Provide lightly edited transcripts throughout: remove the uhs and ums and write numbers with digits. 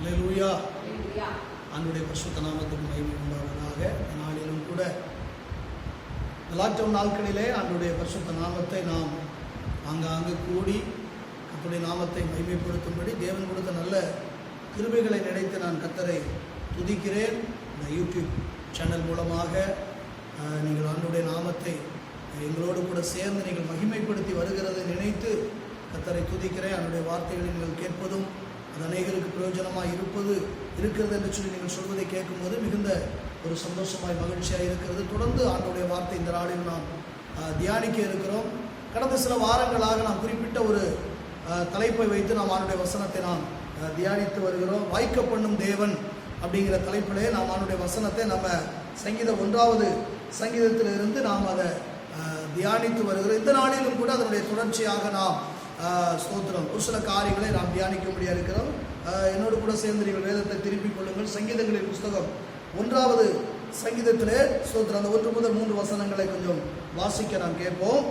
அல்லேலூயா. ஆண்டவருடைய பரிசுத்த நாமத்துக்கு மகிமை உண்டாவதாக. இந்த நாளிலும் கூட இந்த லாக்டவுன் நாட்களிலே ஆண்டவருடைய பரிசுத்த நாமத்தை நாம் ஆங்காங்கு கூடி கர்த்தருடைய நாமத்தை மகிமைப்படுத்தும்படி தேவன் கொடுத்த நல்ல கிருபைகளை நினைத்து நான் கர்த்தரை துதிக்கிறேன். இந்த யூடியூப் சேனல் மூலமாக நீங்கள் ஆண்டவருடைய நாமத்தை எங்களோடு கூட சேர்ந்து நீங்கள் மகிமைப்படுத்தி வருகிறதை நினைத்து கர்த்தரை துதிக்கிறேன். அவருடைய வார்த்தைகளை நீங்கள் கேட்பதும் அது அநேகருக்கு பிரயோஜனமாக இருக்கிறது என்று சொல்லி நீங்கள் சொல்வதை கேட்கும்போது மிகுந்த ஒரு சந்தோஷமாய் மகிழ்ச்சியாக இருக்கிறது. தொடர்ந்து ஆண்டவருடைய வார்த்தை இந்த நாளில் நாம் தியானிக்க இருக்கிறோம். கடந்த சில வாரங்களாக நாம் குறிப்பிட்ட ஒரு தலைப்பை வைத்து நாம் ஆண்டவருடைய வசனத்தை நாம் தியானித்து வருகிறோம். வாய்க்க பண்ணும் தேவன் அப்படிங்கிற தலைப்பிலே நாம் ஆண்டவருடைய வசனத்தை நம்ம சங்கீதம் 1வது சங்கீதத்திலிருந்து நாம் அதை தியானித்து வருகிறோம். இந்த நாளிலும் கூட அதனுடைய தொடர்ச்சியாக நாம் ஸ்தோத்திரம் ஒரு சில காரியங்களை நாம் தியானிக்கும்படியாக இருக்கிறோம். என்னோடு கூட சேர்ந்து நீங்கள் வேதத்தை திருப்பிக் கொள்ளுங்கள். சங்கீதங்களின் புஸ்தகம் 1வது சங்கீதத்திலே ஸ்தோத்திரம் அந்த 1 முதல் 3 வசனங்களை கொஞ்சம் வாசிக்க நாம் கேட்போம்.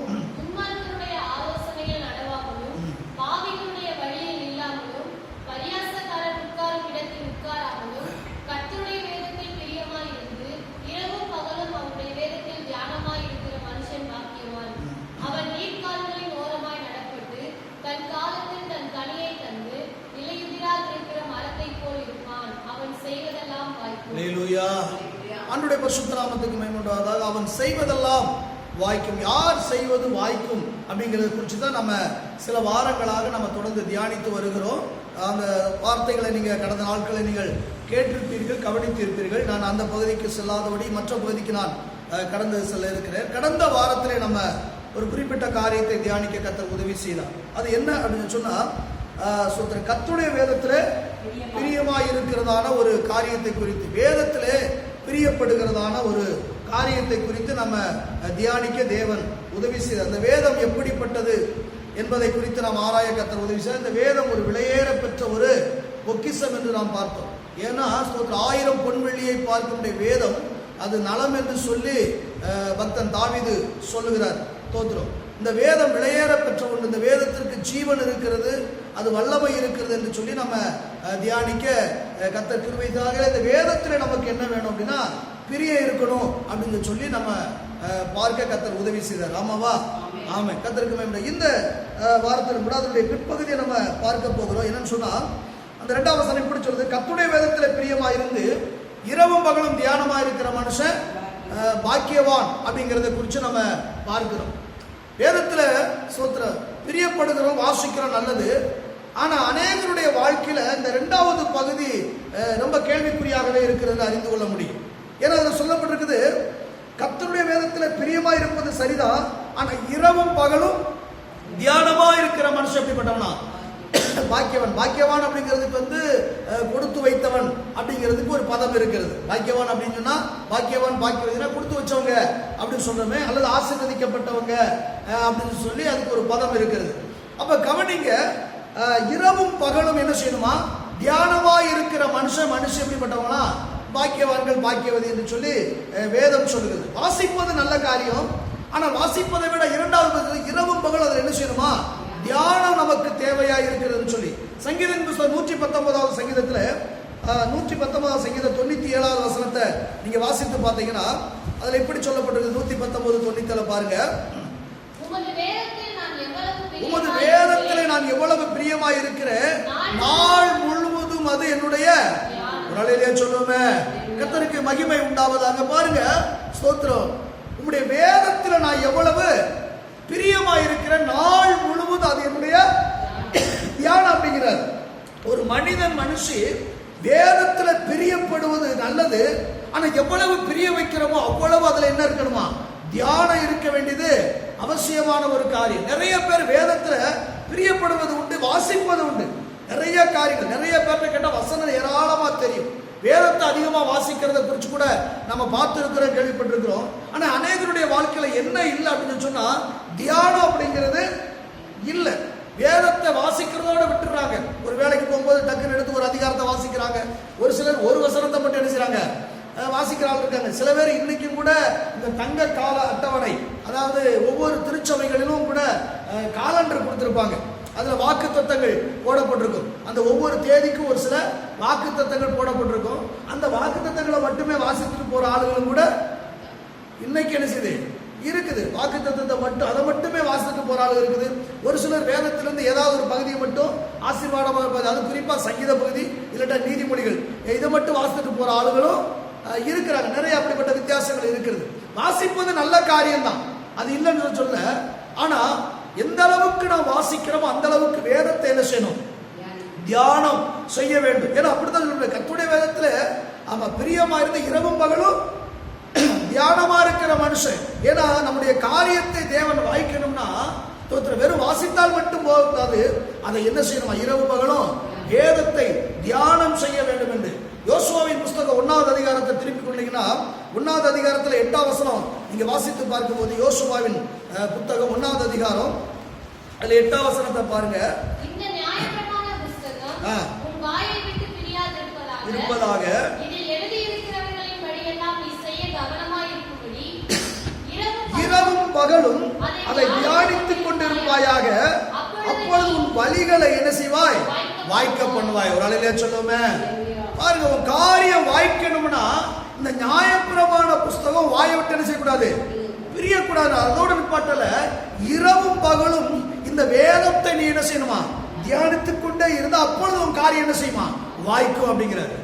ஆண்டவருடைய பரிசுத்த நாமத்துக்கு மகிமை உண்டாவதாக. அவன் செய்வதெல்லாம் வாய்க்கும். யார் செய்வது வாய்க்கும் அப்படிங்கிறத குறித்து தான் நம்ம சில வாரங்களாக நம்ம தொடர்ந்து தியானித்து வருகிறோம். அந்த வார்த்தைகளை நீங்கள் கடந்த நாட்களை நீங்கள் கேட்டிருப்பீர்கள், கவனித்திருப்பீர்கள். நான் அந்த பகுதிக்கு செல்லாதபடி மற்ற பகுதிக்கு நான் கடந்து செல்ல இருக்கிறேன். கடந்த வாரத்திலே நம்ம ஒரு குறிப்பிட்ட காரியத்தை தியானிக்க கர்த்தர் உதவி செய்தார். அது என்ன அப்படின்னு சொன்னால் கர்த்தருடைய வேதத்திலே பிரியமாய் இருக்கிறதான ஒரு காரியத்தை குறித்து, வேதத்திலே பிரியப்படுகிறதான ஒரு காரியத்தை குறித்து நம்ம தியானிக்க தேவன் உதவி செய்தார். அந்த வேதம் எப்படிப்பட்டது என்பதை குறித்து நாம் ஆராய கர்த்தர் உதவி செய்தார். இந்த வேதம் ஒரு விலையேற பெற்ற ஒரு பொக்கிஷம் என்று நாம் பார்த்தோம். ஏன்னா 1000 பொன் வெள்ளியை பார்க்கின்ற வேதம் அது நலம் என்று சொல்லி பக்தன் தாவீது சொல்லுகிறார். தோத்திரம் இந்த வேதம் விலையேற பெற்ற ஒன்று. இந்த வேதத்திற்கு ஜீவன் இருக்கிறது, அது வல்லமை இருக்கிறது என்று சொல்லி நம்ம தியானிக்க கர்த்தர் கிருபை செய்தார்கள். இந்த வேதத்தில் நமக்கு என்ன வேணும் அப்படின்னா பிரியம் இருக்கணும் அப்படின்னு சொல்லி நம்ம பார்க்க கர்த்தர் உதவி செய்தார். ஆமாவா? ஆமா. கர்த்தருக்கு மகிமை. இந்த வாரத்தில் கூட அதனுடைய பிற்பகுதியை நம்ம பார்க்க போகிறோம். என்னன்னு சொன்னா அந்த 2வது வசனம் இப்படி சொல்லுது, கர்த்தருடைய வேதத்தில் பிரியமா இருந்து இரவும் பகலும் தியானமா இருக்கிற மனுஷன் பாக்கியவான் அப்படிங்கிறத குறித்து நம்ம பார்க்கிறோம். வேதத்துல பிரியப்படுகிறோம், வாசிக்கிறோம், நல்லது. ஆனா அநேகருடைய வாழ்க்கையில இந்த 2வது பகுதி ரொம்ப கேள்விக்குறியாகவே இருக்கிறது அறிந்து கொள்ள முடியும். ஏன்னா அதில் சொல்லப்பட்டிருக்குது, கர்த்தருடைய வேதத்துல பிரியமா இருப்பது சரிதான், ஆனா இரவும் பகலும் தியானமா இருக்கிற மனுஷன் எப்படிப்பட்டவனா பாக்கியவன். பாக்கியவான் அப்படிங்கிறதுக்கு கொடுத்து வைத்தவன் அப்படிங்கிறதுக்கு ஒரு பதம் இருக்கிறது. பாக்கியவான் அப்படின்னு சொன்னா பாக்கியவான் பாக்கியவதினா கொடுத்து வச்சவங்க அப்படின்னு சொல்றோமே, அல்லது ஆசீர்வதிக்கப்பட்டவங்க அப்படின்னு சொல்லி அதுக்கு ஒரு பதம் இருக்கிறது. அப்ப கவனிங்க, இரவும் பகலும் என்ன செய்யணுமா? தியானமா இருக்கிற மனுஷன் எப்படிப்பட்டவங்களா? பாக்கியவான்கள் பாக்கியவதி என்று சொல்லி வேதம் சொல்லுகிறது. வாசிப்பது நல்ல காரியம், ஆனால் வாசிப்பதை விட 2வது இரவும் பகலும் அதில் என்ன செய்யணுமா? தியானம் நமக்கு தேவையா இருக்கிறதுன்னு சொல்லி சங்கீதம் 119வது சங்கீதத்துல 119வது சங்கீதம் 97வது வசனத்தை நீங்க வாசித்து பார்த்தீங்கன்னா அதுல எப்படி சொல்லப்பட்டிருக்கு? 119:97 பாருங்க. உமது வேதத்திலே நான் எவ்வளவு பிரியமா இருக்கிறேன், நாள் முழுவதும் அது என்னுடைய உடலிலே சொல்லுமே. கர்த்தருக்கு மகிமை உண்டாவதாக. பாருங்க, ஸ்தோத்திரம். உம்முடைய வேதத்தில் நான் எவ்வளவு பிரியமா இருக்கிற, நாள் முழுவதும் அது என்னுடைய தியானம் அப்படிங்கிறார். ஒரு மனுஷி வேதத்துல பிரியப்படுவது நல்லது, ஆனா எவ்வளவு பிரிய வைக்கிறோமோ அவ்வளவு அதுல என்ன இருக்கணுமா? தியானம் இருக்க வேண்டியது அவசியமான ஒரு காரியம். நிறைய பேர் வேதத்துல பிரியப்படுவது உண்டு, வாசிப்பது உண்டு. நிறைய காரியங்கள், நிறைய பேர்ட்ட கேட்ட வசனம் ஏராளமா தெரியும். வேதத்தை அதிகமா வாசிக்கிறத குறித்து கூட நம்ம பார்த்துருக்கிறோம், கேள்விப்பட்டிருக்கிறோம். ஆனா அநேகருடைய வாழ்க்கையில என்ன இல்லை அப்படின்னு சொன்னா தியானம் அப்படிங்கிறது இல்லை. வேதத்தை வாசிக்கிறதோட விட்டுறாங்க. ஒரு வேலைக்கு போகும்போது டக்குன்னு எடுத்து ஒரு அதிகாரத்தை வாசிக்கிறாங்க. ஒரு சிலர் ஒரு வசனத்தை மட்டும் என்ன செய்றாங்க? வாசிக்கிறாங்க இருக்காங்க. சில பேர் இன்னைக்கும் கூட இந்த தங்க கால அட்டவணை, அதாவது ஒவ்வொரு திருச்சபைகளிலும் கூட காலண்டர் கொடுத்திருப்பாங்க. அதுல வாக்கு தத்தங்கள் போடப்பட்டிருக்கும். அந்த ஒவ்வொரு தேதிக்கும் ஒரு சில வாக்கு தத்தங்கள் போடப்பட்டிருக்கும். அந்த வாக்கு தத்தங்களை மட்டுமே வாசித்துட்டு போற ஆளுகளும் கூட இன்னைக்கு என்ன செய்யுது இருக்குது. வாக்கு தத்தத்தை மட்டும் அதை மட்டுமே வாசித்துட்டு போற ஆளுகள் இருக்குது. ஒரு சிலர் வேதத்திலிருந்து ஏதாவது ஒரு பகுதியை மட்டும் ஆசீர்வாதமாக இருப்பது, அது குறிப்பா சங்கீத பகுதி இல்லாட்டா நீதிமொழிகள், இதை மட்டும் வாசித்துட்டு போற ஆளுகளும் இருக்கிறாங்க. நிறைய அப்படிப்பட்ட வித்தியாசங்கள் இருக்கிறது. வாசிப்பது நல்ல காரியம்தான், அது இல்லைன்னு சொல்ல. ஆனா எந்த அளவுக்கு நாம் வாசிக்கிறோமோ அந்த அளவுக்கு வேதத்தை என்ன செய்யணும், தியானம் செய்ய வேண்டும். ஏன்னா அப்படித்தான் கர்த்தருடைய வேதத்துல ஆமா பிரியமா இருந்து இரவும் பகலும் தியானமா இருக்கிற மனுஷன். ஏன்னா நம்முடைய காரியத்தை தேவன் வாய்க்கணும்னா வெறும் வாசித்தால் மட்டும் போகாது, அதை என்ன செய்யணும், இரவு பகலும் வேதத்தை தியானம் செய்ய வேண்டும் என்று. யோசுவாவின் புஸ்தகம் 1வது அதிகாரத்தை திருப்பி கொண்டீங்கன்னா 1வது அதிகாரத்தில் 8ஆம் வசனம் நீங்க வாசித்து பார்க்கும்போது, யோசுவாவின் புத்தகம் 1வது அதிகாரம் அதுல 8ஆம் வசனத்தை பாருங்க. இந்த நியாயப்பிரமாண புத்தகம் உன் வாயை விட்டு பிரியாதிருப்பதாக இதில் எழுதியிருக்கிறவர்களின் படியெல்லாம் நீ செய்ய கவனமாய் இருக்கும்படி இரவும் பகலும் அதை தியானித்துக் கொண்டிருப்பாயாக, அப்பொழுது உன் வழிகளை என்ன செய்வாய், வாய்க்க பண்ணுவாய். ஒரு அலையிலே சொல்லுமே பாருங்க, உன் காரியம் வாய்க்கணும்னா இந்த நியாயப்பிரமாண புஸ்தகம் வாயை விட்டு என்ன செய்யக்கூடாது, பிரியக்கூடாது. அதோட நிப்பாட்டல, இரவும் பகலும் இந்த வேதத்தை நீ என்ன செய்யணுமா, தியானித்துக் கொண்டே இருந்தா அப்பொழுது உன் காரியம் என்ன செய்யுமா, வாய்க்கும் அப்படிங்கிறாரு.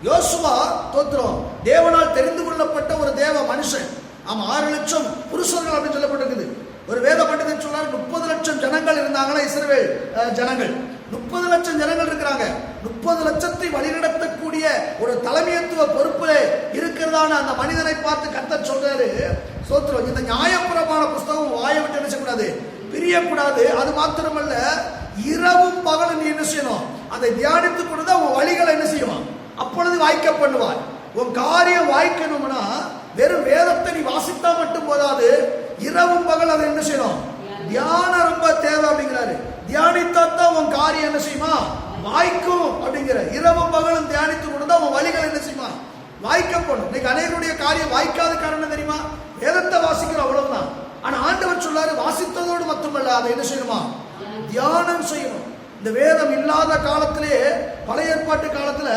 யோசுவா தோத்திரம் தேவனால் தெரிந்து கொள்ளப்பட்ட ஒரு தேவ மனுஷன். ஆமா 6 லட்சம் புருஷர்கள் அப்படின்னு சொல்லப்பட்டிருக்குது. ஒரு வேத பண்டிதன் சொன்னார் 30 லட்சம் ஜனங்கள் இருந்தாங்களா இஸ்ரவேல் ஜனங்கள். 30 லட்சம் ஜனங்கள் இருக்கிறாங்க. 30 லட்சத்தை வழிநடத்தக்கூடிய ஒரு தலைமைத்துவ பொறுப்புல இருக்கிறதான அந்த மனிதனை பார்த்து கர்த்தர் சொல்றாரு, சோத்திரம் இந்த நியாயப்பிரமாண புஸ்தகம் வாயை விட்டு என்ன செய்யக்கூடாது, பிரியக்கூடாது. அது மாத்திரமல்ல, இரவும் பகலும் நீ என்ன செய்யணும், அதை தியானித்துக் கொண்டு உன் வழிகளை என்ன செய்வான், அப்பொழுது வாய்க்க பண்ணுவாய். உன் காரியம் வாய்க்கணும்னா வெறும் வேதத்தை நீ வாசித்தா மட்டும் போதாது, இரவும் பகல் அதை என்ன செய்யணும், தியானம் ரொம்ப தேவை அப்படிங்கிறாரு. தியானித்தான் உன் காரியம் என்ன செய்யுமா, வாய்க்கும் அப்படிங்கிற. இரவும் பகலும் தியானித்து கொண்டு உன் வழிகள் என்ன செய்யுமா, வாய்க்கப்படும். இன்னைக்கு அநேகருடைய காரியம் வாய்க்காத காரணம் தெரியுமா, வேதத்தை வாசிக்கிறோம் அவ்வளவுதான். ஆனா ஆண்டவர் சொல்லாரு, வாசித்ததோடு மட்டுமல்ல அதை என்ன செய்யணுமா, தியானம் செய்யணும். இந்த வேதம் இல்லாத காலத்திலே, பழைய ஏற்பாட்டு காலத்துல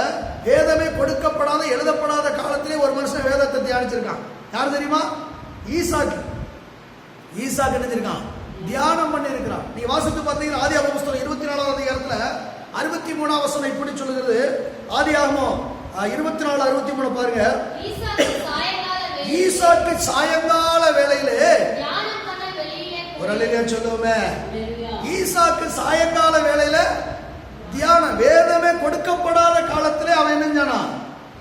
வேதமே கொடுக்கப்படாத எழுதப்படாத காலத்திலே ஒரு மனுஷன் வேதத்தை தியானிச்சிருக்கான். யார் தெரியுமா, ஈசாக்கு. ஈசாக்கு என்ன செஞ்சிருக்கான், தியானம் பண்ணி இருக்கிறான். நீங்க வாசித்து பார்த்தீங்கன்னா ஆதியாகமம் புஸ்தகம் 24வது அதிகாரத்துல 63ஆம் வசனம் இப்படி சொல்லுகிறது. ஆதியாகமம் 24:63 பாருங்க. ஈசாக்கு சாயங்கால வேளையிலே ஒரு அலையிலே சொல்லுவோமே, ஈசாக்கு சாயங்கால வேளையில தியானம். வேதமே கொடுக்கப்படாத காலத்திலே அவன் என்னஞ்சானா,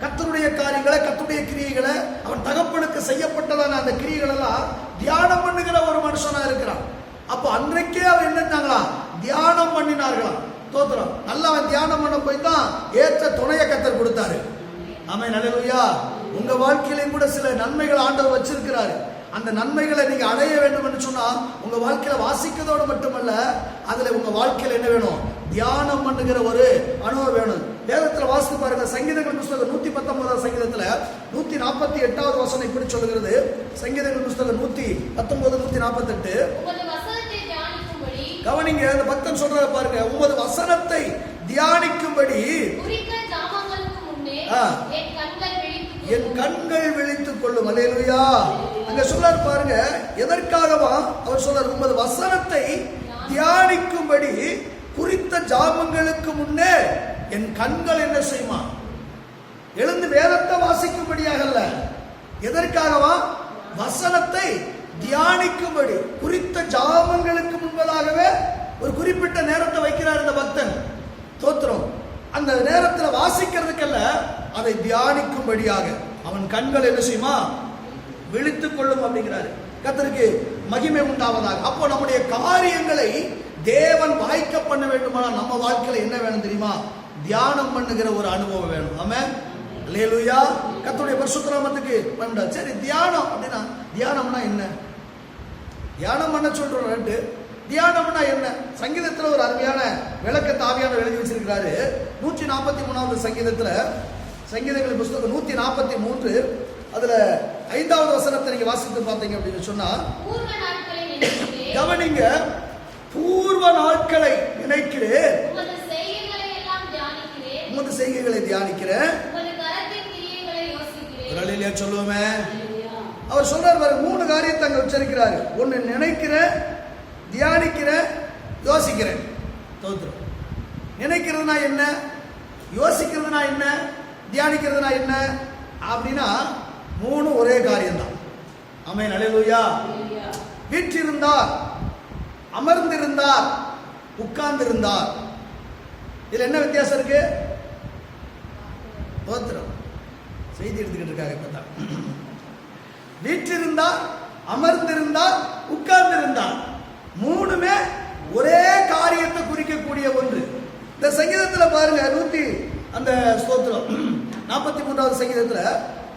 கர்த்தருடைய காரியங்களை, கர்த்தருடைய கிரியைகளை, அவன் தகப்பனுக்கு செய்யப்பட்டதான அந்த கிரியைகள் எல்லாம் தியானம் பண்ணுகிற ஒரு மனுஷனா இருக்கிறான். அப்போ அன்றைக்கே அவன் என்னஞ்சாங்களா, தியானம் பண்ணினார்களாம். தோத்திரம் நல்லா அவன் தியானம் பண்ண போய் தான் ஏற்ற துணையை கர்த்தர் கொடுத்தாரு. ஆமென், அல்லேலூயா. உங்க வாழ்க்கையிலும் கூட சில நன்மைகள் ஆண்டவர் வச்சிருக்கிறாரு. அந்த நன்மைகளை நீங்க அடைய வேண்டும் என்று சொன்னா உங்க வாழ்க்கையில வாசிக்கிறதோடு மட்டுமல்ல, அதுல உங்க வாழ்க்கையில என்ன வேணும், தியானம் பண்ணுகிற ஒரு அனுபவம் வேணும். வேதத்துல வாசித்து பாருங்க. சங்கீதங்கள் புஸ்தகம் 119ஆம் சங்கீதத்துல 148வது வசனம் இப்படி சொல்லுகிறது. சங்கீதங்கள் புஸ்தகம் 119 148. கவனிங்க, அந்த பக்தன் சொல்றத பாருங்க. உமது வசனத்தை தியானிக்கும்படி என் கண்கள் விழித்துக் கொள்ளும். அல்லேலூயா. அங்க சொல்றாரு பாருங்க, எதற்காகவா அவர் சொல்றாரு, உமது வசனத்தை தியானிக்கும்படி குறித்த ஜாமங்களுக்கு முன்னே என் கண்கள் என்ன செய்யுமா, எழுந்து வேதத்தை வாசிக்கும்படியாக. எதற்காகவா, வசனத்தை தியானிக்கும்படி குறித்த ஜாமங்களுக்கு முன்பதாகவே ஒரு குறிப்பிட்ட நேரத்தை வைக்கிறார் இந்த பக்தன். தோத்திரம் அந்த நேரத்தில் வாசிக்கிறதுக்கல்ல, அதை தியானிக்கும்படியாக அவன் கண்கள் என்ன செய்யுமா, விழித்துக் கொள்ளும் அப்படிங்கிறாரு. கர்த்தருக்கு மகிமை உண்டாவதாக. அப்போ நம்முடைய காரியங்களை தேவன் வாய்க்க பண்ண வேண்டுமானால் நம்ம வாழ்க்கையில என்ன வேணும் தெரியுமா, தியானம் பண்ணுகிற ஒரு அனுபவம் வேணும். ஆமென், அல்லேலூயா. கர்த்தருடைய பரிசுத்த நாமத்துக்கு வந்தா. சரி, தியானம் அப்படின்னா தியானம்னா என்ன, தியானம் பண்ண சொல்றோம் ரெண்டு. தியானம்னா என்ன? சங்கீதத்துல ஒரு அருமையான விளக்கத்தை ஆவியானவர் எழுதி வச்சிருக்கிறாரு. 143வது சங்கீதத்துல, சங்கீதங்களின் புஸ்தகம் 143 அதுல 5வது வசனத்தை நீங்க வாசித்து பார்த்தீங்க அப்படின்னு சொன்னா, கவனிங்க, பூர்வ நாட்களை நினைக்கிறேன், உமது செய்கைகளை எல்லாம் தியானிக்கிறேன், உமது செய்கைகளை தியானிக்கிறேன், உமது கரத்தின் கிரியைகளை யோசிக்கிறேன். ஒரு அல்லேலூயா சொல்லுவோமே. அல்லேலூயா. அவர் சொல்றார் பாரு, 3 காரியத்தை அங்க உச்சரிக்கிறாரு. ஒன்னு நினைக்கிறேன், தியானிக்கிறேன், யோசிக்கிறேன். தோத்திரம். நினைக்கிறதுனா என்ன, யோசிக்கிறதுனா என்ன, தியானிக்கிறதுனா என்ன அப்படின்னா 3 ஒரே காரியம்தான். ஆமென், அல்லேலூயா. அல்லேலூயா. வீற்றிருந்தார், அமர்ந்திருந்தார், உட்கார்ந்திருந்தார். இதுல என்ன வித்தியாசம் இருக்கு? தோத்திரம். செய்தி எடுத்துக்கிட்டு இருக்காங்க இப்பதான். வீற்றிருந்தார், அமர்ந்திருந்தார், உட்கார்ந்திருந்தார். 3மே ஒரே காரியத்தை குறிக்கக்கூடிய ஒன்று. இந்த சங்கீதத்துல பாருங்க, அந்த ஸ்தோத்திரம் 43வது சங்கீதத்துல,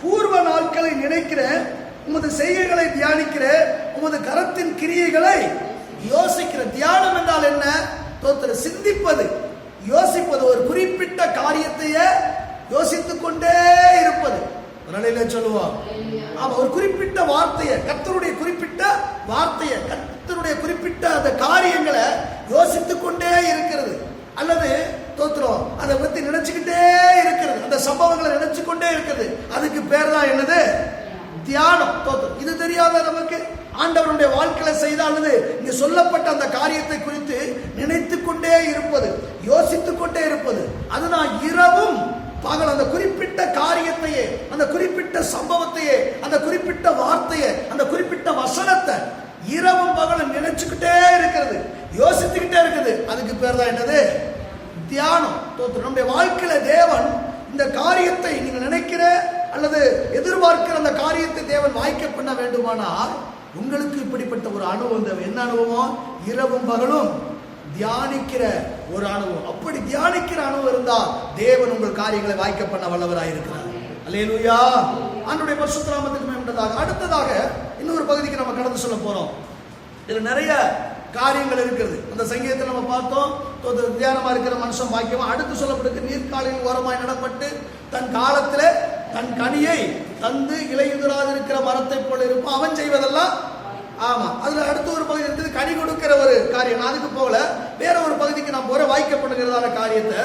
பூர்வ நாட்களை நினைக்கிறேன், உமது செய்கைகளை தியானிக்கிறேன், உமது கரத்தின் கிரியைகளை யோசிக்கிற. தியானம் என்றால் என்ன? தோத்திர சிந்திப்பது, யோசிப்பது. ஒரு குறிப்பிட்ட காரியத்தையே யோசித்துக் கொண்டே இருப்பது. ஒரு நிலையில சொல்லுவோம். ஆமா, ஒரு குறிப்பிட்ட வார்த்தையை, கர்த்தருடைய குறிப்பிட்ட வார்த்தையை, கர்த்தருடைய குறிப்பிட்ட அந்த காரியங்களை யோசித்துக் கொண்டே இருக்கிறது. அல்லது தோத்திரம் அதை பத்தி நினைச்சுக்கிட்டே இருக்கிறது, அந்த சம்பவங்களை நினைச்சு கொண்டே இருக்கிறது. அதுக்கு பேர் தான் என்னது? தியானம். தோத்திரம். இது தெரியாத நமக்கு ஆண்டவருடைய வாழ்க்கையில செய்த அல்லது இங்க சொல்லப்பட்ட அந்த காரியத்தை குறித்து நினைத்துக் கொண்டே இருப்பது, யோசித்துக் கொண்டே இருப்பது. அதுதான் இரவும் பகல் அந்த குறிப்பிட்ட காரியத்தையே, அந்த குறிப்பிட்ட சம்பவத்தையே, அந்த குறிப்பிட்ட வார்த்தையை, அந்த குறிப்பிட்ட வசனத்தை இரவும் பகலும் நினைச்சுக்கிட்டே இருக்கிறது, யோசித்துக்கிட்டே இருக்குது. அதுக்கு பேர் தான் என்னது? தியானம். நம்முடைய வாழ்க்கையில தேவன் இந்த காரியத்தை நீங்க நினைக்கிற அல்லது எதிர்பார்க்கிற அந்த காரியத்தை தேவன் வாய்க்க பண்ண வேண்டுமானால் உங்களுக்கு இப்படிப்பட்ட ஒரு அனுபவம் தேவை. என்ன அனுபவம்? இரவும் பகலும் தியானிக்கிற ஒரு அனுபவம். அப்படி தியானிக்கிற அனுபவம் இருந்தால் தேவன் உங்கள் காரியங்களை வாய்க்க பண்ண வல்லவராயிருக்கிறார். அல்லேலூயா. ஆண்டவருடைய பரிசுத்த நாமத்துக்கு மகிமை. அடுத்ததாக இன்னொரு பகுதிக்கு நம்ம கடந்து சொல்ல போறோம். இதுல நிறைய காரியங்கள் இருக்கிறது. அந்த சங்கீதத்தில் நம்ம பார்த்தோம், தியானமா இருக்கிற மனுஷன் பாக்கியமா. அடுத்து சொல்லப்படுது, நீர்க்காலில் ஓரமாய் நடப்பட்டு தன் காலத்துல தன் கனியை தந்து இலையுதிராது இருக்கிற மரத்தை போல இருப்பான், அவன் செய்வதெல்லாம். ஆமா, அதுல அடுத்த ஒரு பகுதி இருக்குது, கனி கொடுக்கிற ஒரு காரியம். அதுக்கு போல வேற ஒரு பகுதிக்கு நான் போற வாய்க்கப்படுகிறதான காரியத்தை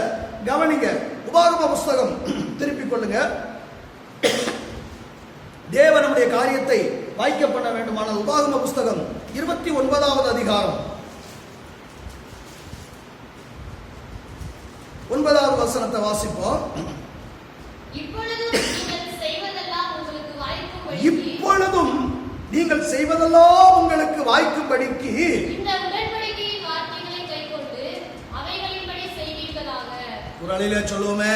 கவனிங்க. உபாகம புஸ்தகம் திருப்பிக் கொள்ளுங்க. தேவனுடைய காரியத்தை வாய்க்க பண்ண வேண்டுமான உபாகம புஸ்தகம் 29வது அதிகாரம் 9வது வசனத்தை வாசிப்போம். இப்பொழுதும் நீங்கள் செய்வதெல்லாம் உங்களுக்கு வாய்க்கும்படிக்கு இந்த உடன்படிக்கையின் வார்த்தைகளை கைக்கொண்டு அவைகளின்படி செய்வீர்களாக. குறளிலே சொல்லுவோமே.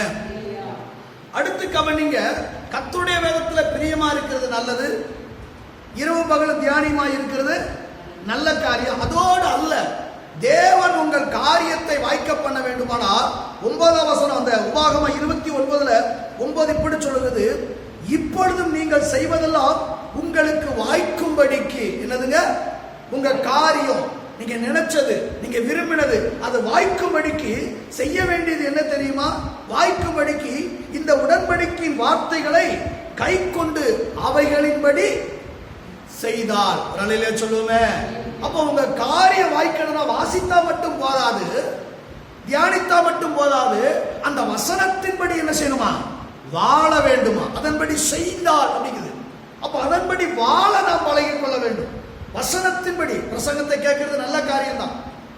அடுத்து கவனிங்க, கர்த்தருடைய வேதத்துல பிரியமா இருக்கிறது நல்லது, இரவு பகல் தியானியமா இருக்கிறது நல்ல காரியம். அதோடு அல்ல, தேவன் உங்கள் காரியத்தை வாய்க்க பண்ண வேண்டுமானால் 9ஆம் வசனம் அந்த உபாகம 29ல 9 இப்படி சொல்லுகிறது, இப்பொழுதும் நீங்கள் செய்வதெல்லாம் உங்களுக்கு வாய்க்கும்படிக்கு. என்னதுங்க? உங்க காரியம், நீங்க நினைச்சது, நீங்க விரும்பினது, அது வாய்க்கும்படிக்கு செய்ய வேண்டியது என்ன தெரியுமா? வாய்க்கும்படிக்கு இந்த உடன்படிக்கையின் வார்த்தைகளை கை கொண்டு அவைகளின்படி செய்தால். ரலிலே சொல்லுமே. அப்போ உங்க காரியம் வாய்க்கணும்னா வாசித்தா மட்டும் போதாது, தியானித்தா மட்டும் போதாது, அந்த வசனத்தின்படி என்ன செய்யணுமா? வாழ வேண்டுமா? அதன்படி செய்தால் அப்படிங்குது. அப்ப அதன்படி வாழ நாம் பழகிக் கொள்ள வேண்டும். வசனத்தின்படி பிரசங்கத்தை கேட்கறது நல்ல காரியம் தான்.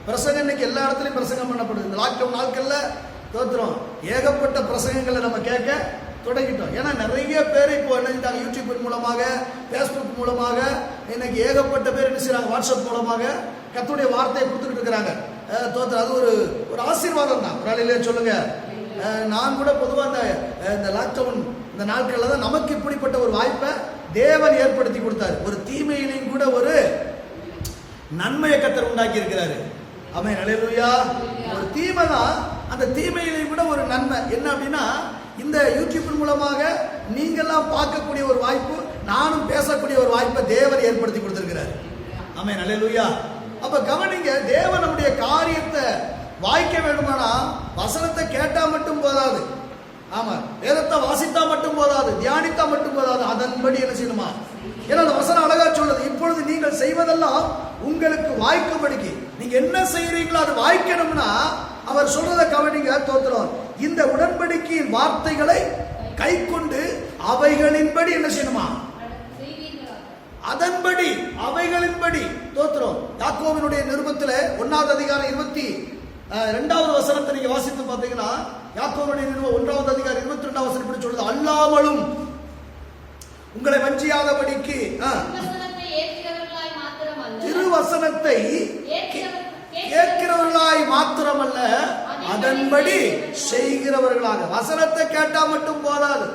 பிரசங்கம் இன்னைக்கு எல்லா இடத்துலையும் பிரசங்கம் பண்ணப்படுது. இந்த லாக்டவுன் நாட்கள்ல தோத்துறோம், ஏகப்பட்ட பிரசங்கங்களை நம்ம கேட்க தொடங்கிட்டோம். ஏன்னா நிறைய பேர் இப்போ என்ன யூடியூப் மூலமாக, பேஸ்புக் மூலமாக, இன்னைக்கு ஏகப்பட்ட பேர் என்ன செய்யறாங்க, வாட்ஸ்அப் மூலமாக கர்த்தருடைய வார்த்தையை கொடுத்துக்கிட்டு இருக்கிறாங்க. தோத்துற அது ஒரு ஆசீர்வாதம் தான். ஒரு ஆளிலே சொல்லுங்க. நான் கூட பொதுவாக இந்த லாக்டவுன் இந்த நாட்கள்ல தான் நமக்கு இப்படிப்பட்ட ஒரு வாய்ப்பை தேவன் ஏற்படுத்தி கொடுத்தாரு. ஒரு தீமையிலையும் கூட ஒரு நன்மையை கர்த்தர் உண்டாக்கி இருக்கிறாரு. ஆமென், அல்லேலூயா. ஒரு தீமை தான், அந்த தீமையிலையும் கூட ஒரு நன்மை. என்ன அப்படின்னா, இந்த யூடியூப் மூலமாக நீங்கெல்லாம் பார்க்கக்கூடிய ஒரு வாய்ப்பு, நானும் பேசக்கூடிய ஒரு வாய்ப்பை தேவன் ஏற்படுத்தி கொடுத்திருக்கிறார். ஆமென், அல்லேலூயா. அப்ப கவனிங்க, தேவன் நம்முடைய காரியத்தை வாய்க்க வேண்டுமானா வசனத்தை கேட்டா மட்டும் போதாது. ஆமா, வேதத்தை வாசித்தா மட்டும் போதாது, தியானித்தா மட்டும் போதாது, அதன்படி என்ன செய்யணுமா? ஏன்னா அந்த வசனம் அழகா சொல்லுது, இப்பொழுது நீங்கள் செய்வதெல்லாம் உங்களுக்கு வாய்க்கும்படிக்கு. நீங்க என்ன செய்யறீங்களோ அது வாய்க்கணும்னா அவர் சொல்றத கவனிங்க. தோத்திரம். இந்த உடன்படிக்கையின் வார்த்தைகளை கை கொண்டு அவைகளின்படி என்ன செய்யணுமா? அதன்படி அவைகளின்படி. தோத்திரம். யாக்கோபினுடைய நிருபத்தில் 1வது அதிகாரம் 22வது வசனத்தை நீங்க வாசித்து பார்த்தீங்கன்னா, யாக்கோபினுடைய நிருபம் 1வது அதிகாரம் 22வது வசனம் இப்படி சொல்லுது, அல்லாமலும் உங்களை வஞ்சியாதபடிக்கு திருவசனத்தை கேட்கிறவர்களாய் மாத்திரமல்ல அதன்படி செய்கிறவர்களாக. வசனத்தை கேட்டா மட்டும் போதாது,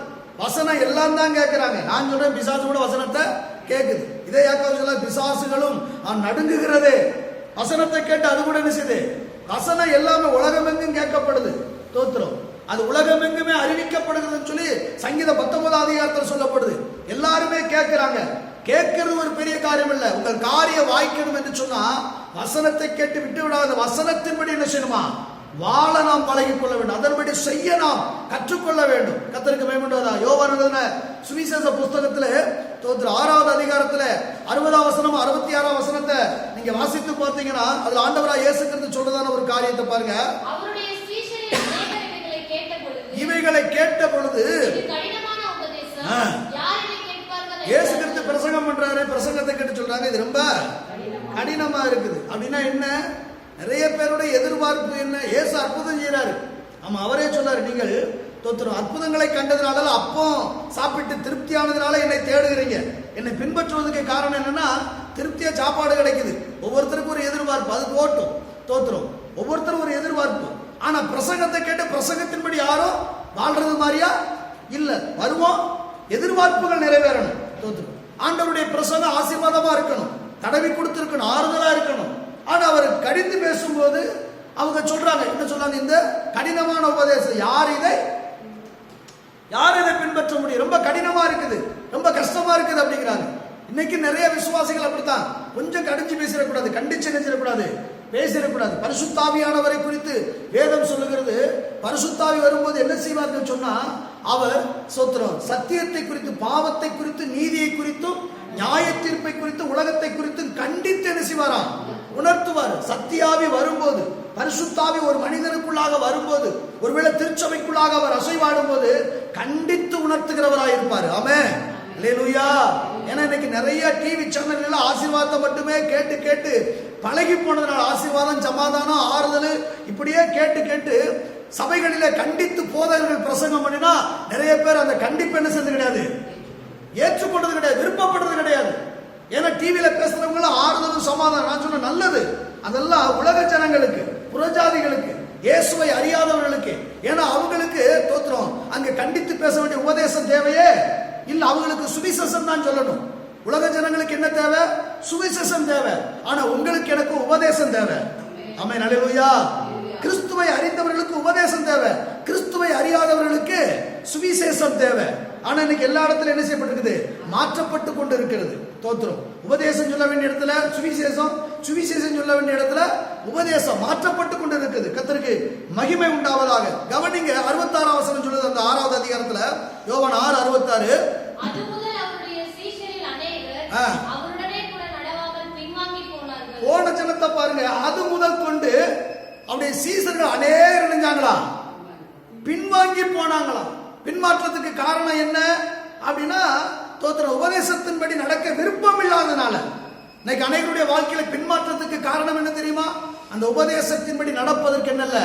வசனம் எல்லாம் தான் கேட்கிறாங்க. நான் சொல்றேன், பிசாசு கூட வசனத்தை கேட்குது. இதே யாக்கோபு சொல்ல, பிசாசுகளும் நடுங்குகிறதே. வசனத்தை கேட்டு அது கூட என்ன செய்யுது? வசனம் எல்லாமே உலகமெங்கும் கேட்கப்படுது. தோத்திரம். அது உலகமெங்குமே அறிவிக்கப்படுகிறதுன்னு சொல்லி சங்கீதம் 19வது அதிகாரத்தில் சொல்லப்படுது. எல்லாருமே கேட்கிறாங்க. கேட்கிறது ஒரு பெரிய காரியம் இல்ல. உங்கள் காரியம் வாய்க்கணும் என்று சொன்னா வசனத்தை கேட்டு விட்டு விடாத, வசனத்தின்படி என்ன செய்யணுமா? வாழ நாம் பழகிக் கொள்ள வேண்டும், அதன்படி செய்ய நாம் கற்றுக்கொள்ள வேண்டும். கர்த்தருக்கு மகிமை. யோவான் எழுதின சுவிசேஷ புஸ்தகத்துல 6வது அதிகாரத்துல 60ஆம் வசனம் 66ஆம் வசனத்தை நீங்க வாசித்து பார்த்தீங்கன்னா, அதுல ஆண்டவராய் இயேசு கிறிஸ்து சொல்றதான ஒரு காரியத்தை பாருங்க. இவைகளை கேட்ட பொழுது இயேசு கிறிஸ்து பிரசங்கம் பண்றாரு. பிரசங்கத்தை கேட்டு சொல்றாங்க, இது ரொம்ப கடினமா இருக்குது. அப்படின்னா என்ன? நிறைய பேருடைய எதிர்பார்ப்பு என்ன? இயேசு அற்புதம் செய்யறாரு. ஆமா, அவரே சொன்னாரு, நீங்கள் தோத்திரம் அற்புதங்களை கண்டதுனால, அப்போ சாப்பிட்டு திருப்தியானதுனால என்னை தேடுகிறீங்க. என்னை பின்பற்றுவதற்கு காரணம் என்னன்னா, திருப்தியா சாப்பாடு கிடைக்குது. ஒவ்வொருத்தருக்கும் ஒரு எதிர்பார்ப்பு, அது போட்டும். தோத்திரம். ஒவ்வொருத்தரும் ஒரு எதிர்பார்ப்பு. ஆனா பிரசங்கத்தை கேட்டு பிரசங்கத்தின்படி யாரும் வாழ்றது மாதிரியா இல்ல. வருவோம், எதிர்பார்ப்புகள் நிறைவேறணும். தோத்திரம். ஆண்டவருடைய பிரசங்கம் ஆசீர்வாதமா இருக்கணும், தடவி கொடுத்திருக்கணும், ஆறுதலா இருக்கணும். ஆனா அவர் கடிந்து பேசும்போது அவங்க சொல்றாங்க, என்ன சொல்றாங்க? இந்த கடினமான உபதேசம் யார் இதை பின்பற்ற முடியும்? ரொம்ப கடினமா இருக்குது, ரொம்ப கஷ்டமா இருக்குது அப்படிங்கிறாங்க. இன்னைக்கு நிறைய விசுவாசிகள் அப்படித்தான். கொஞ்சம் கடிஞ்சு பேசிடக்கூடாது, கண்டிச்சு நினைச்சிடக்கூடாது, பேசிடக்கூடாது. பரிசுத்தாவியானவரை குறித்து வேதம் சொல்லுகிறது, பரிசுத்தாவி வரும்போது என்ன செய்வார்கள் சொன்னா, அவர் சோத்திரம் சத்தியத்தை குறித்து, பாவத்தை குறித்து, நீதியை குறித்தும், நியாய தீர்ப்பை குறித்து, உலகத்தை குறித்து கண்டித்து என்ன செய்வாராம்? உணர்த்துவார். சத்தியாவி வரும்போது, பரிசுத்தாவி ஒரு மனிதனுக்குள்ளாக வரும்போது, ஒருவேளை திருச்சபைக்குள்ளாக அவர் அசைவாடும் போது கண்டித்து உணர்த்துகிறவராய் இருப்பார். ஆமென். அல்லேலூயா. ஏன்னா இன்னைக்கு நிறைய டிவி சேனல்ல ஆசீர்வாதத்தை மட்டுமே கேட்டு கேட்டு பழகி போனதுனால, ஆசீர்வாதம், சமாதானம், ஆறுதல் இப்படியே கேட்டு கேட்டு சபைகளில கண்டித்து போதகர்கள் பிரசங்கம் பண்ணினா நிறைய பேர் அந்த கண்டிப்பு என்ன செய்வது கிடையாது, ஏற்றுக்கொண்டது கிடையாது, விருப்பப்படுறது கிடையாது. ஏன்னா டிவியில பேசுறவங்க ஆறுதலும் சமாதானம், நான் சொன்ன நல்லது, அதெல்லாம் உலக ஜனங்களுக்கு, புறஜாதிகளுக்கு, இயேசுவை அறியாதவர்களுக்கு. ஏன்னா அவங்களுக்கு தோத்திரம் அங்க கண்டித்து பேச வேண்டிய உபதேசம் தேவையே இல்ல. அவங்களுக்கு சுவிசேஷம் தான் சொல்லணும். உலக ஜனங்களுக்கு என்ன தேவை? சுவிசேஷம் தேவை. ஆனா உங்களுக்கு எனக்கு உபதேசம் தேவை. ஆமென். அல்லேலூயா. கிறிஸ்துவை அறிந்தவர்களுக்கு உபதேசம் தேவை, கிறிஸ்துவை அறியாதவர்களுக்கு சுவிசேஷம் தேவை. ஆனா இன்னைக்கு எல்லா இடத்துல என்ன செய்யப்பட்டிருக்குது? மாற்றப்பட்டு கொண்டு இருக்கிறது. தோத்திரம். உபதேசம் சொல்ல வேண்டிய இடத்துல சுவிசேஷம், சுவிசேஷம் சொல்ல வேண்டிய இடத்துல உபதேசம் மாற்றப்பட்டு கொண்டு இருக்குது. கர்த்தருக்கு மகிமை உண்டாவதாக. கவனிங்க, 66ஆம் வசனம் சொல்லுது அந்த 6வது அதிகாரத்துல, யோவான் 6:66. போன ஜனத்தை பாருங்க, அது முதல் கொண்டு அவருடைய சீசர்கள் அநேகர் நினைஞ்சாங்களா, பின்வாங்கி போனாங்களா. பின்மாற்றத்துக்கு காரணம் என்ன அப்படின்னா, தோத்திர உபதேசத்தின்படி நடக்க விருப்பம் இல்லாதனால. இன்னைக்கு அனைவருடைய வாழ்க்கையில பின்மாற்றத்துக்கு காரணம் என்ன தெரியுமா? அந்த உபதேசத்தின்படி நடப்பதற்கு என்னல்ல,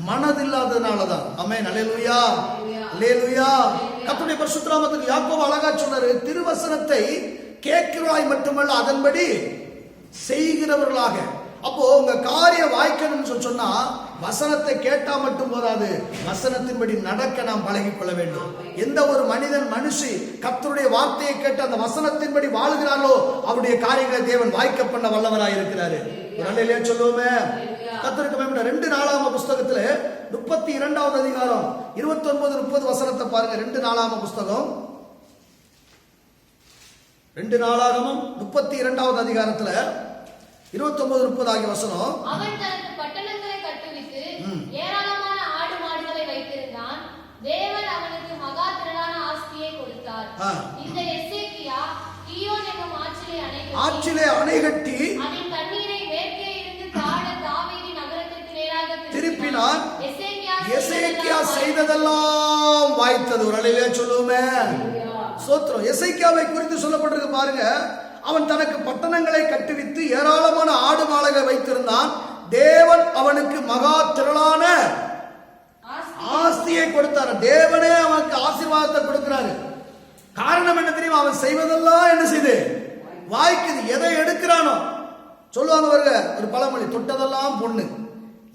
மனதில்லாதனாலதான். ஆமென். அல்லேலூயா. அல்லேலூயா. கர்த்தருடைய பரிசுத்த நாமத்துக்கு யாக்கோபு அழகா சொன்னாரு, திருவசனத்தை கேட்கிறவராய் மட்டுமல்ல அதன்படி செய்கிறவர்களாக. அப்போ உங்க காரியம் வாய்க்கணும்னு சொன்னா வசனத்தை கேட்டா மட்டும் போதாது, வசனத்தின்படி நடக்க நாம் பழகிக் கொள்ள வேண்டும். எந்த ஒரு மனிதன் மனுஷி கர்த்தருடைய வார்த்தையை கேட்டு அந்த வசனத்தின்படி வாழ்கிறாரோ அவருடைய காரியங்களை தேவன் வாய்க்க பண்ண வல்லவராய் இருக்கிறாரு. நல்ல சொல்லுவோமே. கர்த்தருக்கு மகிமை. 2 நாளாகம புஸ்தகத்துல 32வது அதிகாரம் 29-30 வசனத்தை பாருங்க. 2 நாளாகம புஸ்தகம் 2 நாளாகமம் 32வது அதிகாரத்துல 29-30 ஆகிய வசனம். அவன் தனக்கு பட்டணங்களை கட்டுவித்து ஏராளமான ஆடு மாடுகளை வைத்திருந்தான். தேவன் அவனுக்கு மகா திரளான ஆஸ்தியை கொடுத்தார். இந்த எசேக்கியா கீயோன் என்னும் ஆற்றிலே அணை கட்டி அதன் தண்ணீரை மேற்கே இருந்து தாழ எசேக்கியா செய்ததெல்லாம் வாய்த்தது. ஒரு அலையிலே சொல்லுவோமே சோத்திரம். எசேக்கியாவை குறித்து சொல்லப்பட்டிருக்கு பாருங்க. அவன் தனக்கு பட்டணங்களை கட்டுவித்து ஏராளமான ஆடு மாடுகளை வைத்திருந்தான். தேவன் அவனுக்கு மகா திரளான ஆஸ்தியை கொடுத்தார். தேவனே அவனுக்கு ஆசீர்வாதத்தை கொடுக்கிறாரு. காரணம் என்ன தெரியுமா? அவன் செய்வதெல்லாம் என்ன செய்து வாய்க்குது. எதை எடுக்கிறானோ சொல்லுவாங்க பாருங்க ஒரு பழமொழி, தொட்டதெல்லாம் பொண்ணு.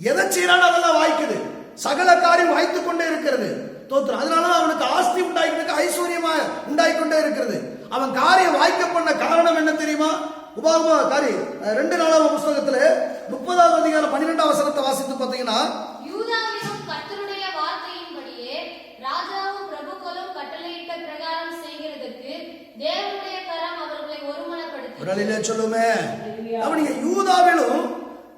எதை செய்யறானோ அதெல்லாம் வாய்க்குது. சகல காரியம் வாய்த்துக் கொண்டே இருக்கிறது. தோத்திரம். அதனாலதான் அவனுக்கு ஆஸ்தி உண்டாயிருக்கு, ஐஸ்வர்யமா உண்டாயிக்கொண்டே இருக்கிறது. அவன் காரியம் வாய்க்க பண்ண காரணம் என்ன தெரியுமா? உபாகம காரி 2 நாளாம் புஸ்தகத்துல 30வது அதிகாரம் 12ஆம் வசனத்தை வாசித்து பார்த்தீங்கன்னா, யூதாவிலும் கர்த்தருடைய வார்த்தையின்படியே ராஜாவும் பிரபுக்களும் கட்டளையிட்ட பிரகாரம் செய்கிறதற்கு தேவனுடைய கரம் அவர்களை ஒருமனப்படுத்தி சொல்லுமே. அவனுக்கு யூதாவிலும்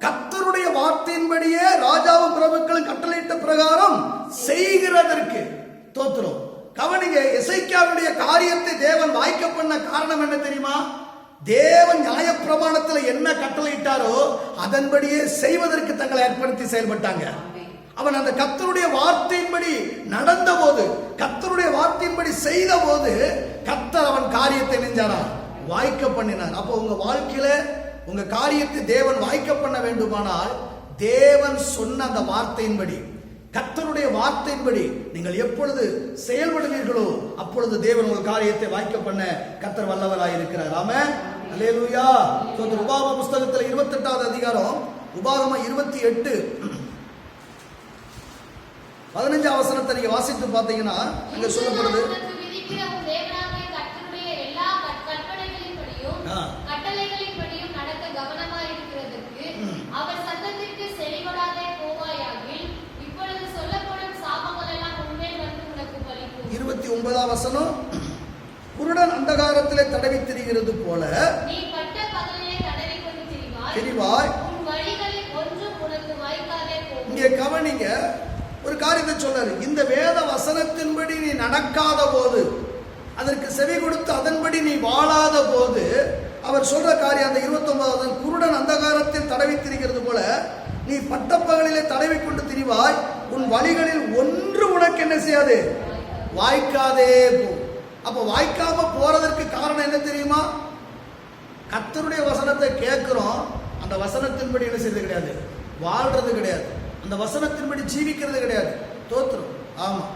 கர்த்தருடைய வார்த்தையின்படியே ராஜாவும் பிரபுக்களும் கட்டளையிட்ட பிரகாரம் செய்கிறதற்கு தோத்திரம். கவனிங்க, எசேக்கியாவுடைய காரியத்தை தேவன் வாய்க்க பண்ண காரணம் என்ன தெரியுமா? தேவன் நியாயப்பிரமாணத்தில் என்ன கட்டளையிட்டாரோ அதன்படியே செய்வதற்கு தங்களை ஏற்படுத்தி செயல்பட்டாங்க. அவன் அந்த கர்த்தருடைய வார்த்தையின்படி நடந்த போது, கர்த்தருடைய வார்த்தையின்படி செய்த போது கர்த்தர் அவன் காரியத்தை நெஞ்சாரா வாய்க்க பண்ணினார். அப்போ உங்க வாழ்க்கையில உங்க காரியத்தை தேவன் வாய்க்க பண்ண வேண்டுமானால் தேவன் சொன்ன அந்த வார்த்தையின்படி, கர்த்தருடைய வார்த்தையின்படி நீங்கள் எப்பொழுது செயல்படுவீர்களோ அப்பொழுது தேவன் உங்கள் காரியத்தை வாய்க்க பண்ண கர்த்தர் வல்லவராய் இருக்கிறார். ஆமென். அல்லேலூயா. உபாகம புஸ்தகத்தில் 28வது அதிகாரம் உபாகம 28 15ஆம் வசனத்தை நீங்க வாசித்து பார்த்தீங்கன்னா அங்க சொல்லப்படுது, அவர் சத்தத்திற்கு செவிகொடாதே போவாயாகில் இப்பொழுது சொல்லப்படும் சாபங்கள் எல்லாம் உன்மேல் வந்து உனக்கு பலிக்கும். 29ஆம் வசனம், குருடன் அந்தகாரத்திலே தடவி திரிகிறது போல நீ பட்ட பகலிலே தடவி கொண்டு திரிவாய், உன் வழிகளில் ஒன்றும் உனக்கு வாய்க்காதே போகும். இங்கே கவனிங்க, ஒரு காரியத்தை சொல்றாரு. இந்த வேத வசனத்தின்படி நீ நடக்காத போது, அதற்கு செவி கொடுத்து அதன்படி நீ வாழாத போது, அவர் சொல்ற காரியம் அந்த 29வது, குருடன் அந்தகாரத்தில் தடவி திரிகிறது போல நீ பட்டப்பகலிலே தடவி கொண்டு திரிவாய், உன் வழிகளில் ஒன்று உனக்கு என்ன செய்யாது வாய்க்காதே போ. அப்ப வாய்க்காம போறதற்கு காரணம் என்ன தெரியுமா? கர்த்தருடைய வசனத்தை கேட்கிறோம், அந்த வசனத்தின்படி என்ன செய்யறது கிடையாது, வாழ்றது கிடையாது, அந்த வசனத்தின்படி ஜீவிக்கிறது கிடையாது. தோத்திரம். ஆமா,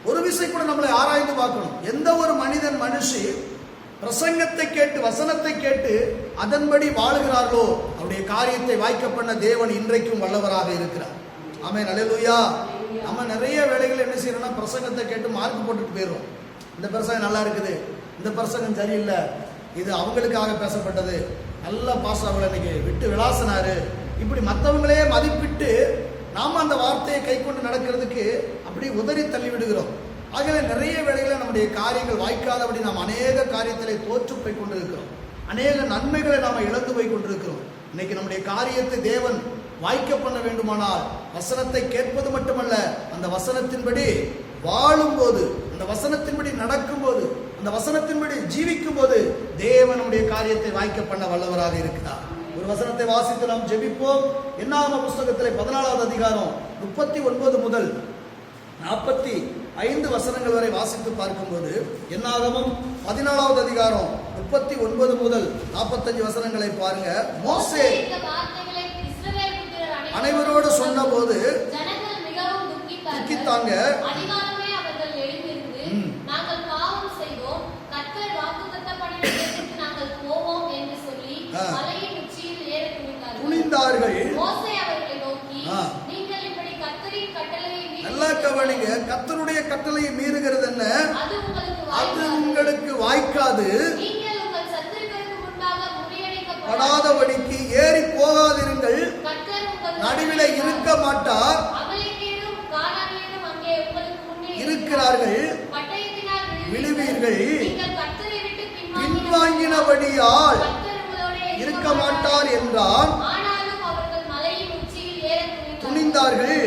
ஒரு விஷயம் கூட நம்மளை ஆராய்ந்து பார்க்கணும். எந்த ஒரு மனிதன் மனுஷி பிரசங்கத்தை கேட்டு வசனத்தை கேட்டு அதன்படி வாழுகிறார்களோ அவருடைய காரியத்தை வாய்க்க பண்ண தேவன் இன்றைக்கும் வல்லவராக இருக்கிறார். ஆமென். அல்லேலூயா. நம்ம நிறைய வேளைகள் என்ன செய்யறோம்னா பிரசங்கத்தை கேட்டு மார்க் போட்டுட்டு போயிடுறோம். இந்த பிரசங்கம் நல்லா இருக்குது, இந்த பிரசங்கம் சரியில்லை, இது அவங்களுக்காக பேசப்பட்டது, நல்ல பாஸ்டர் அவங்களை இன்னைக்கு விட்டு விளாசினாரு, இப்படி மற்றவங்களே மதிப்பிட்டு நாம அந்த வார்த்தையை கை கொண்டு நடக்கிறதுக்கு அப்படி உதறி தள்ளி விடுகிறோம். ஆகவே நிறைய வேளைகளில் நம்முடைய காரியங்கள் வாய்க்காதபடி நாம் அநேக காரியத்திலே தோற்று போய் கொண்டிருக்கிறோம், அநேக நன்மைகளை நாம் இழந்து போய் கொண்டிருக்கிறோம். இன்னைக்கு நம்முடைய காரியத்தை தேவன் வாய்க்க பண்ண வேண்டுமானால் வசனத்தை கேட்பது மட்டுமல்ல, அந்த வசனத்தின்படி வாழும் போது, அந்த வசனத்தின்படி நடக்கும் போது, அந்த வசனத்தின்படி ஜீவிக்கும் போது தேவனுடைய காரியத்தை வாய்க்க பண்ண வல்லவராக இருக்கிறார். ஒரு வசனத்தை வாசித்து நாம் ஜெபிப்போம். என்னாகம புஸ்தகத்திலே 14வது அதிகாரம் 39 முதல் 45 வசனங்கள் வரை வாசித்து பார்க்கும்போது, என்னாகமம் 14வது அதிகாரம் 39 முதல் 45 வசனங்களை பாருங்க. மோசே அனைவரோடு சொன்ன போது துக்கித்தாங்க. அதிகாலமே அவர்கள் எழுந்திருந்து, நாங்கள் பாவம் செய்தோம், கர்த்தர் வாக்குத்தத்தப்படினதற்கு நாங்கள் போவோம் என்று சொல்லி மலையின் உச்சியில் ஏற துணிந்தார்கள். மோசே அவர்களை நோக்கி, நீங்கள் இப்படி கர்த்தரின் கட்டளையை நல்லா கவனிங்க, கர்த்தருடைய கட்டளையை மீறுகிறது என்ன? அது உங்களுக்கு வாய்க்காது. நீங்கள் உங்கள் சத்துருக்களுக்கு முன்பாக முறியடிக்கப்படாதபடிக்கு ஏறி போகாதிருங்கள், நடுவிலே இருக்க மாட்டார், இருக்கிறார்கள், விழுவீர்கள், பின்வாங்கினபடியால் இருக்க மாட்டார் என்றார். துணிந்தார்கள்.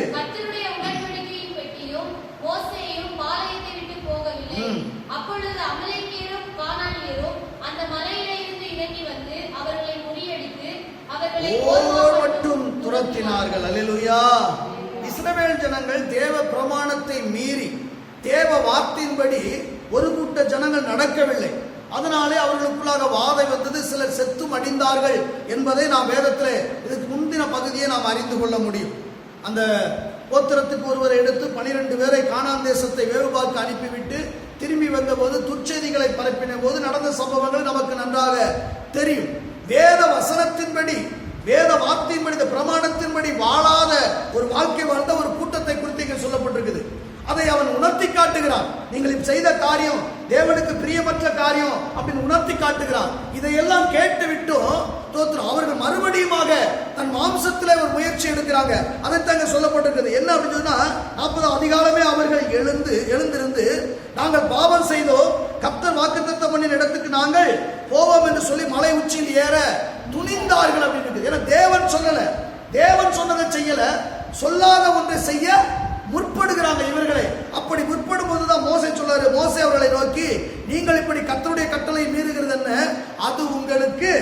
அப்பொழுது அமலேக்கியரும் கானானியரும் அந்த மலையிலே இருந்து இறங்கி வந்து அவர்களை முறியடித்து அவர்களை மட்டும் துரத்தினார்கள். அல்லேலூயா. இஸ்ரவேல் ஜனங்கள் தேவ பிரமாணத்தை மீறி தேவ வார்த்தையின்படி ஒரு கூட்ட ஜனங்கள் நடக்கவில்லை. அதனாலே அவர்களுக்குள்ளாக வாதை வந்தது. சிலர் செத்தும் அடிந்தார்கள் என்பதை நாம் வேதத்திலே இதுக்கு முந்தின பகுதியை நாம் அறிந்து கொள்ள முடியும். அந்த கோத்திரத்துக்கு ஒருவரை எடுத்து 12 பேரை கானான் தேசத்தை வேவுபார்க்க அனுப்பிவிட்டு திரும்பி வந்தபோது துர்ச்செய்திகளை பரப்பின போது நடந்த சம்பவங்கள் நமக்கு நன்றாக தெரியும். வேத வசனத்தின்படி வேத வார்த்தையின்படி இந்த பிரமாணத்தின்படி வாழாத ஒரு வாழ்க்கை வாழ்ந்த ஒரு கூட்டத்தை குறித்து இங்கே சொல்லப்பட்டிருக்குது. அதை அவன் உணர்த்தி காட்டுகிறான். நீங்கள் செய்த காரியம் தேவனுக்கு பிரியமற்ற காரியம் அப்படின்னு உணர்த்தி காட்டுகிறான். இதையெல்லாம் கேட்டு விட்டும் தோத்திரம் அவர்கள் மறுபடியுமாக தன் மாம்சத்திலே ஒரு முயற்சி எடுக்கிறாங்க. அதைத்தாங்க சொல்லப்பட்டிருக்கிறது. என்ன அப்படின்னு சொன்னா 40 அதிகாலமே அவர்கள் எழுந்திருந்து நாங்கள் பாவம் செய்தோம், கர்த்தர் வாக்குத்தத்தம் பண்ணின இடத்துக்கு நாங்கள் போவோம் என்று சொல்லி மலை உச்சியில் ஏற துணிந்தார்கள் அப்படின்னு இருக்குது. ஏன்னா தேவன் சொல்லல, தேவன் சொன்னதை செய்யல, சொல்லாத ஒன்றை செய்ய முற்படுகிறாங்க இவர்களை. அப்படி முற்படும் போதுதான் மோசே சொல்றாரு, மோசே அவர்களை நோக்கி நீங்கள் இப்படி கர்த்தருடைய கட்டளை மீறுகிறது என்ன, அது உங்களுக்கு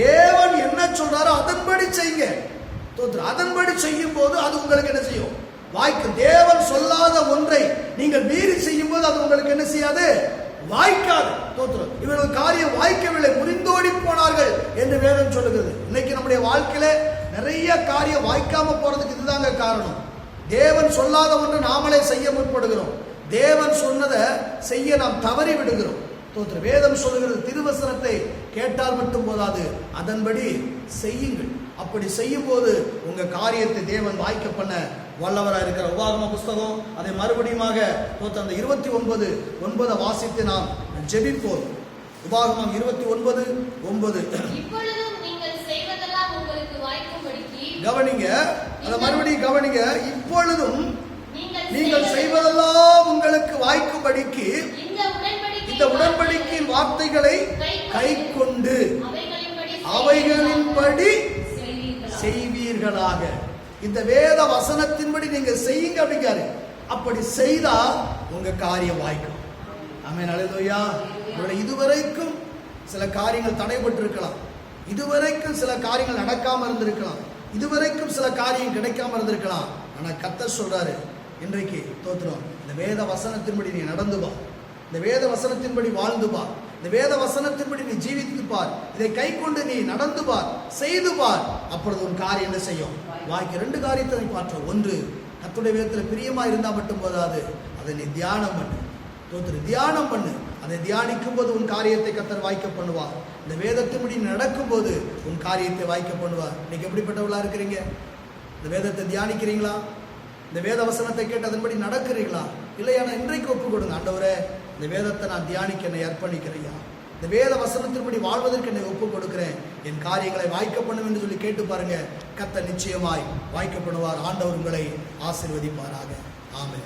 தேவன் என்ன சொல்றாரோ அதன்படி செய்யுங்க. அதன்படி செய்யும் போது அது உங்களுக்கு என்ன செய்யும், வாய்க்கு. தேவன் சொல்லாத ஒன்றை நீங்கள் மீறி செய்யும் போது அது உங்களுக்கு என்ன செய்யாது, வாய்க்காது. தோத்திரம் இவர்கள் காரியம் வாய்க்கவில்லை, முறிந்தோடி போனார்கள் என்று வேதம் சொல்லுகிறது. இன்னைக்கு நம்முடைய வாழ்க்கையில நிறைய காரியம் வாய்க்காம போறதுக்கு இதுதாங்க காரணம். தேவன் சொல்லாத ஒன்று நாமளே செய்ய முற்படுகிறோம். தேவன் சொன்னதை செய்ய நாம் தவறி விடுகிறோம். தோத்திரம் வேதம் சொல்லுகிறது, திருவசனத்தை கேட்டால் மட்டும் போதாது, அதன்படி செய்யுங்கள். அப்படி செய்யும் போது உங்க காரியத்தை தேவன் வாய்க்க பண்ண வல்லவராக இருக்கிற. உபாகம புஸ்தகம் அதை மறுபடியுமாக அந்த 29:9 வாசித்து நாம் ஜெபிப்போம். உபாகமம் 29:9. கவனிங்க, அதை மறுபடியும் கவனிங்க. இப்பொழுதும் நீங்கள் செய்வதெல்லாம் உங்களுக்கு வாய்க்கும்படிக்கு இந்த உடன்படிக்கையின் வார்த்தைகளை கை கொண்டு அவைகளின்படி செய்வீர்களாக. இந்த வேத வசனத்தின்படி நீங்க செய்யுங்க அப்படிங்காரு. அப்படி செய்தா உங்க காரியம் வாய்க்கும். ஆமென், அல்லேலூயா. இதுவரைக்கும் சில காரியங்கள் தடைபட்டு இருக்கலாம், இதுவரைக்கும் சில காரியங்கள் நடக்காம இருந்திருக்கலாம், இதுவரைக்கும் சில காரியம் கிடைக்காம இருந்திருக்கலாம். ஆனா கர்த்தர் சொல்றாரு, இன்றைக்கு தோத்திரம் இந்த வேத வசனத்தின்படி நீ நடந்து வா, இந்த வேத வசனத்தின்படி வாழ்ந்து பார், இந்த வேத வசனத்தின்படி நீ ஜீவித்து பார், இதை கை கொண்டு நீ நடந்து பார், செய்து பார். அப்பொழுது உன் காரியம் என்ன செய்யும், வாய்க்கு. 2 காரியத்தை பார்க்கிறோம். ஒன்று, கர்த்தருடைய வேதத்தில் பிரியமா இருந்தா மட்டும் போதாது, அதை நீ தியானம் பண்ணு. தோத்திரம் தியானம் பண்ணு. அதை தியானிக்கும் போது உன் காரியத்தை கர்த்தர் வாய்க்க பண்ணுவார். இந்த வேதத்தின்படி நடக்கும் போது உன் காரியத்தை வாய்க்க பண்ணுவார். இன்னைக்கு எப்படிப்பட்டவளா இருக்கிறீங்க? இந்த வேதத்தை தியானிக்கிறீங்களா? இந்த வேத வசனத்தை கேட்டு அதன்படி நடக்கிறீங்களா? இல்லையா? இன்றைக்கு ஒப்பு கொடுங்க. ஆண்டவரே, இந்த வேதத்தை நான் தியானிக்க என்னை அர்ப்பணிக்கிறையா, இந்த வேத வசனத்தின்படி வாழ்வதற்கு என்னை ஒப்பு கொடுக்கிறேன், என் காரியங்களை வாய்க்க பண்ணும் என்று சொல்லி கேட்டு பாருங்க. கர்த்தர் நிச்சயமாய் வாய்க்க பண்ணுவார். ஆண்டவர் உங்களை ஆசீர்வதிப்பாராக. ஆமென்.